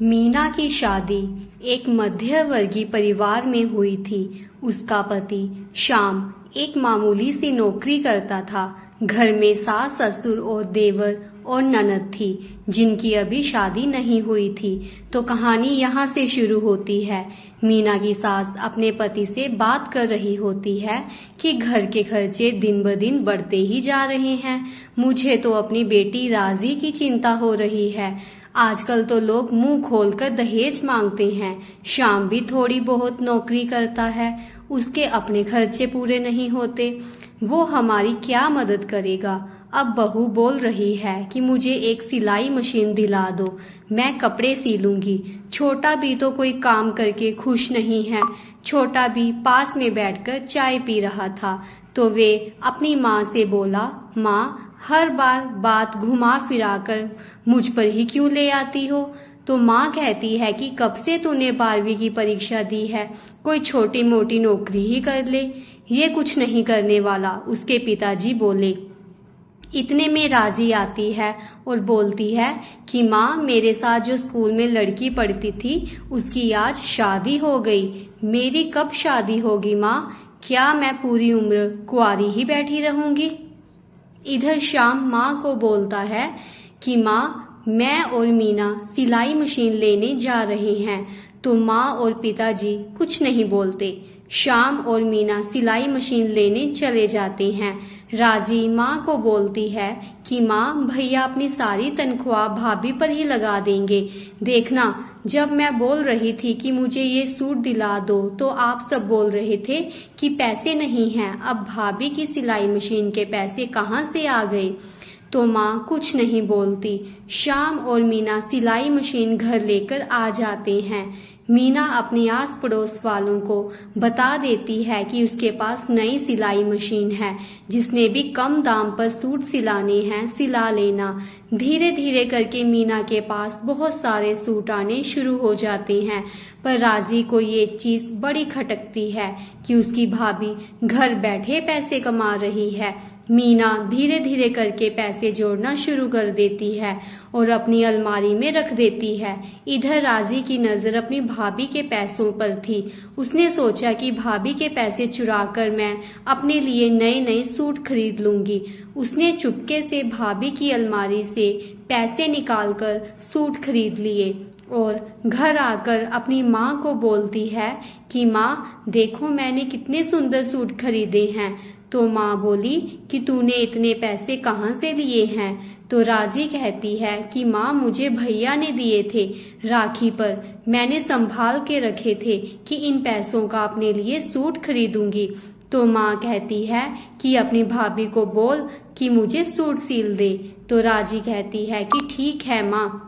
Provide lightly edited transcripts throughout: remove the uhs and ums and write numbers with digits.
मीना की शादी एक मध्यवर्गीय परिवार में हुई थी। उसका पति श्याम एक मामूली सी नौकरी करता था। घर में सास ससुर और देवर और ननद थी जिनकी अभी शादी नहीं हुई थी। तो कहानी यहाँ से शुरू होती है। मीना की सास अपने पति से बात कर रही होती है कि घर के खर्चे दिन ब दिन बढ़ते ही जा रहे हैं। मुझे तो अपनी बेटी राजी की चिंता हो रही है। आजकल तो लोग मुंह खोलकर दहेज मांगते हैं। श्याम भी थोड़ी बहुत नौकरी करता है, उसके अपने खर्चे पूरे नहीं होते। वो हमारी क्या मदद करेगा। अब बहू बोल रही है कि मुझे एक सिलाई मशीन दिला दो, मैं कपड़े सीलूंगी। छोटा भी तो कोई काम करके खुश नहीं है। छोटा भी पास में बैठकर चाय पी रहा था तो वे अपनी माँ से बोला, माँ हर बार बात घुमा फिरा कर मुझ पर ही क्यों ले आती हो। तो माँ कहती है कि कब से तूने 12वीं की परीक्षा दी है, कोई छोटी मोटी नौकरी ही कर ले। ये कुछ नहीं करने वाला, उसके पिताजी बोले। इतने में राजी आती है और बोलती है कि माँ मेरे साथ जो स्कूल में लड़की पढ़ती थी उसकी आज शादी हो गई। मेरी कब शादी होगी माँ, क्या मैं पूरी उम्र कुंवारी ही बैठी रहूंगी। इधर श्याम माँ को बोलता है कि माँ मैं और मीना सिलाई मशीन लेने जा रहे हैं। तो माँ और पिताजी कुछ नहीं बोलते। श्याम और मीना सिलाई मशीन लेने चले जाते हैं। राजी माँ को बोलती है कि माँ भैया अपनी सारी तनख्वाह भाभी पर ही लगा देंगे। देखना जब मैं बोल रही थी कि मुझे ये सूट दिला दो तो आप सब बोल रहे थे कि पैसे नहीं हैं। अब भाभी की सिलाई मशीन के पैसे कहाँ से आ गए। तो माँ कुछ नहीं बोलती। श्याम और मीना सिलाई मशीन घर लेकर आ जाते हैं। मीना अपनी आस पड़ोस वालों को बता देती है कि उसके पास नई सिलाई मशीन है, जिसने भी कम दाम पर सूट सिलाने हैं सिला लेना। धीरे धीरे करके मीना के पास बहुत सारे सूट आने शुरू हो जाते हैं। पर राजी को ये चीज़ बड़ी खटकती है कि उसकी भाभी घर बैठे पैसे कमा रही है। मीना धीरे धीरे करके पैसे जोड़ना शुरू कर देती है और अपनी अलमारी में रख देती है। इधर राजी की नज़र अपनी भाभी के पैसों पर थी। उसने सोचा कि भाभी के पैसे चुराकर मैं अपने लिए नए नए सूट खरीद लूंगी। उसने चुपके से भाभी की अलमारी से पैसे निकालकर सूट खरीद लिए और घर आकर अपनी माँ को बोलती है कि माँ देखो मैंने कितने सुंदर सूट खरीदे हैं। तो माँ बोली कि तूने इतने पैसे कहाँ से लिए हैं। तो राजी कहती है कि माँ मुझे भैया ने दिए थे राखी पर, मैंने संभाल के रखे थे कि इन पैसों का अपने लिए सूट खरीदूंगी। तो माँ कहती है कि अपनी भाभी को बोल कि मुझे सूट सिल दे। तो राजी कहती है कि ठीक है माँ।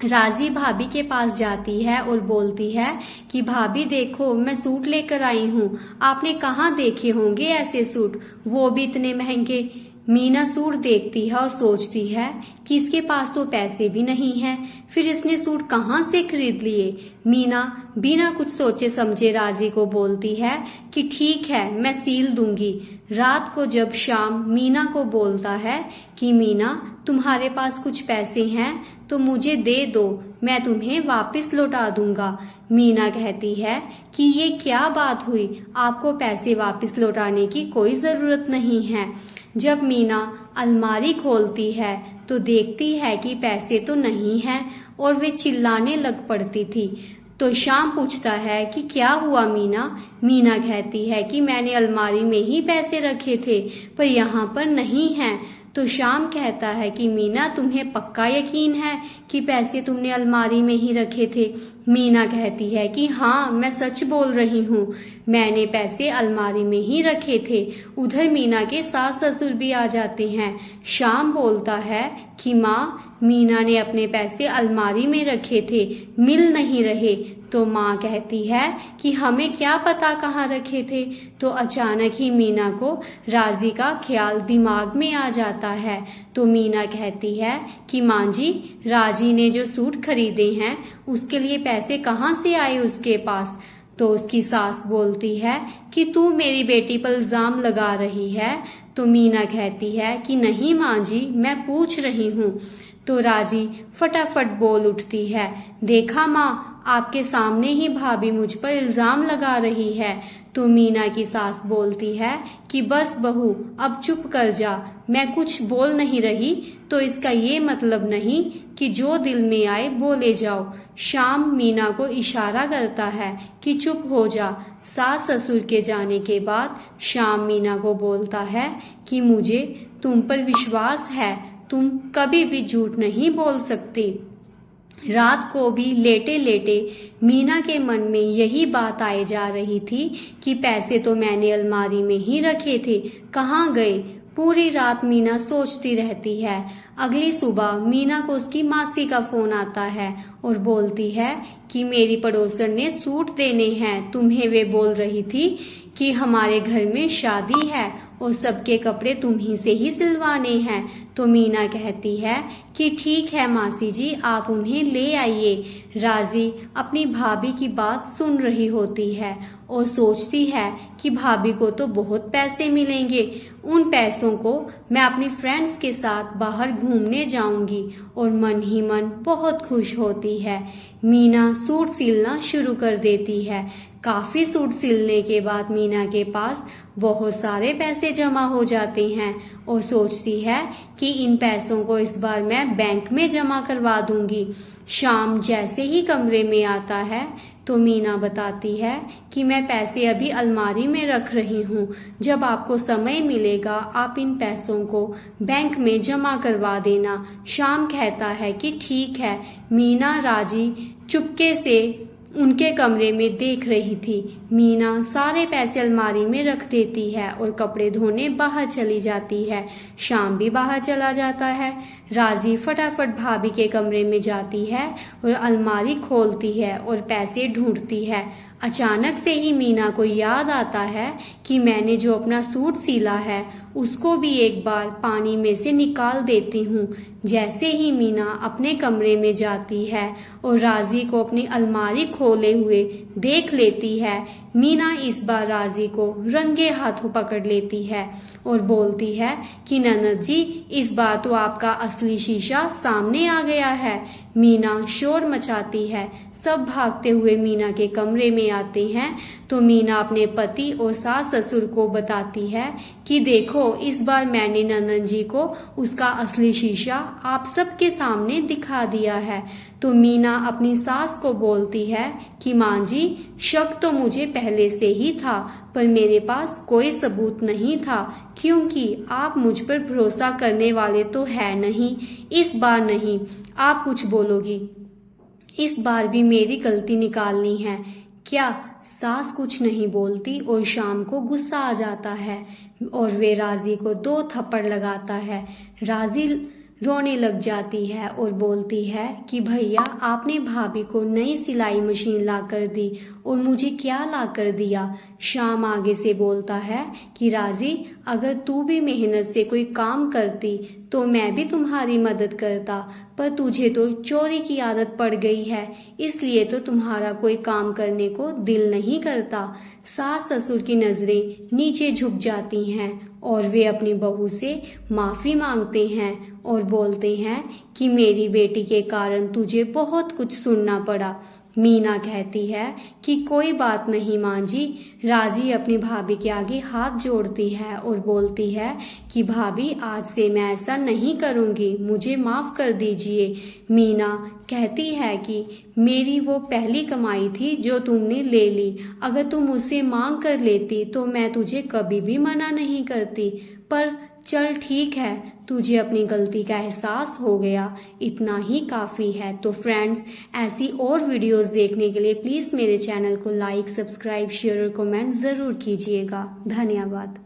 राजी भाभी के पास जाती है और बोलती है कि भाभी देखो मैं सूट लेकर आई हूँ, आपने कहाँ देखे होंगे ऐसे सूट, वो भी इतने महंगे। मीना सूट देखती है और सोचती है कि इसके पास तो पैसे भी नहीं हैं, फिर इसने सूट कहाँ से खरीद लिए। मीना बिना कुछ सोचे समझे राजी को बोलती है कि ठीक है मैं सील दूंगी। रात को जब श्याम मीना को बोलता है कि मीना तुम्हारे पास कुछ पैसे हैं तो मुझे दे दो, मैं तुम्हें वापस लौटा दूंगा। मीना कहती है कि ये क्या बात हुई, आपको पैसे वापस लौटाने की कोई ज़रूरत नहीं है। जब मीना अलमारी खोलती है तो देखती है कि पैसे तो नहीं हैं और वे चिल्लाने लग पड़ती थी। तो श्याम पूछता है कि क्या हुआ मीना। मीना कहती है कि मैंने अलमारी में ही पैसे रखे थे पर यहाँ पर नहीं हैं। तो श्याम कहता है कि मीना तुम्हें पक्का यकीन है कि पैसे तुमने अलमारी में ही रखे थे। मीना कहती है कि हाँ मैं सच बोल रही हूँ, मैंने पैसे अलमारी में ही रखे थे। उधर मीना के सास ससुर भी आ जाते हैं। श्याम बोलता है कि माँ मीना ने अपने पैसे अलमारी में रखे थे, मिल नहीं रहे। तो माँ कहती है कि हमें क्या पता कहाँ रखे थे। तो अचानक ही मीना को राजी का ख्याल दिमाग में आ जाता है। तो मीना कहती है कि माँ जी राजी ने जो सूट खरीदे हैं उसके लिए पैसे कहाँ से आए उसके पास। तो उसकी सास बोलती है कि तू मेरी बेटी पर इल्ज़ाम लगा रही है। तो मीना कहती है कि नहीं माँ जी मैं पूछ रही हूँ। तो तो राजी फटाफट बोल उठती है, देखा माँ, आपके सामने ही भाभी मुझ पर इल्जाम लगा रही है। तो मीना की सास बोलती है कि बस बहू, अब चुप कर जा, मैं कुछ बोल नहीं रही तो इसका ये मतलब नहीं कि जो दिल में आए बोले जाओ। श्याम मीना को इशारा करता है कि चुप हो जा। सास ससुर के जाने के बाद श्याम मीना को बोलता है कि मुझे तुम पर विश्वास है, तुम कभी भी झूठ नहीं बोल सकती। रात को भी लेटे लेटे मीना के मन में यही बात आए जा रही थी कि पैसे तो मैंने अलमारी में ही रखे थे, कहाँ गए। पूरी रात मीना सोचती रहती है। अगली सुबह मीना को उसकी मासी का फोन आता है और बोलती है कि मेरी पड़ोसन ने सूट देने हैं, तुम्हें वे बोल रही थी कि हमारे घर में शादी है और सबके कपड़े तुम्ही से ही सिलवाने हैं। तो मीना कहती है कि ठीक है मासी जी, आप उन्हें ले आइए। राजी अपनी भाभी की बात सुन रही होती है और सोचती है कि भाभी को तो बहुत पैसे मिलेंगे, उन पैसों को मैं अपनी फ्रेंड्स के साथ बाहर घूमने जाऊंगी। और मन ही मन बहुत खुश होती है। मीना सूट सिलना शुरू कर देती है। काफी सूट सिलने के बाद मीना के पास बहुत सारे पैसे जमा हो जाते हैं और सोचती है कि इन पैसों को इस बार मैं बैंक में जमा करवा दूंगी। शाम जैसे ही कमरे में आता है तो मीना बताती है कि मैं पैसे अभी अलमारी में रख रही हूँ, जब आपको समय मिलेगा आप इन पैसों को बैंक में जमा करवा देना। शाम कहता है कि ठीक है। मीना राजी चुपके से उनके कमरे में देख रही थी। मीना सारे पैसे अलमारी में रख देती है और कपड़े धोने बाहर चली जाती है। शाम भी बाहर चला जाता है। राजी फटाफट भाभी के कमरे में जाती है और अलमारी खोलती है और पैसे ढूंढती है। अचानक से ही मीना को याद आता है कि मैंने जो अपना सूट सिला है उसको भी एक बार पानी में से निकाल देती हूँ। जैसे ही मीना अपने कमरे में जाती है और राजी को अपनी अलमारी खोले हुए देख लेती है, मीना इस बार राजी को रंगे हाथों पकड़ लेती है और बोलती है कि ननद जी, इस बार तो आपका असली शीशा सामने आ गया है। मीना शोर मचाती है। सब भागते हुए मीना के कमरे में आते हैं तो मीना अपने पति और सास ससुर को बताती है कि देखो, इस बार मैंने ननद जी को उसका असली शीशा आप सबके सामने दिखा दिया है। तो मीना अपनी सास को बोलती है कि माँ जी, शक तो मुझे पहले से ही था पर मेरे पास कोई सबूत नहीं था, क्योंकि आप मुझ पर भरोसा करने वाले तो है नहीं। इस बार नहीं, आप कुछ बोलोगी, इस बार भी मेरी गलती निकालनी है क्या। सास कुछ नहीं बोलती और शाम को गुस्सा आ जाता है और वे राजी को 2 थप्पड़ लगाता है। राजी रोने लग जाती है और बोलती है कि भैया, आपने भाभी को नई सिलाई मशीन ला कर दी और मुझे क्या ला कर दिया। शाम आगे से बोलता है कि राजी, अगर तू भी मेहनत से कोई काम करती तो मैं भी तुम्हारी मदद करता, पर तुझे तो चोरी की आदत पड़ गई है, इसलिए तो तुम्हारा कोई काम करने को दिल नहीं करता। सास ससुर की नजरें नीचे झुक जाती हैं और वे अपनी बहू से माफी मांगते हैं और बोलते हैं कि मेरी बेटी के कारण तुझे बहुत कुछ सुनना पड़ा। मीना कहती है कि कोई बात नहीं माँ जी। राजी अपनी भाभी के आगे हाथ जोड़ती है और बोलती है कि भाभी, आज से मैं ऐसा नहीं करूँगी, मुझे माफ़ कर दीजिए। मीना कहती है कि मेरी वो पहली कमाई थी जो तुमने ले ली, अगर तुम मुझसे मांग कर लेती तो मैं तुझे कभी भी मना नहीं करती, पर चल ठीक है, तुझे अपनी गलती का एहसास हो गया, इतना ही काफ़ी है। तो फ्रेंड्स, ऐसी और वीडियोस देखने के लिए प्लीज़ मेरे चैनल को लाइक, सब्सक्राइब, शेयर और कमेंट ज़रूर कीजिएगा। धन्यवाद।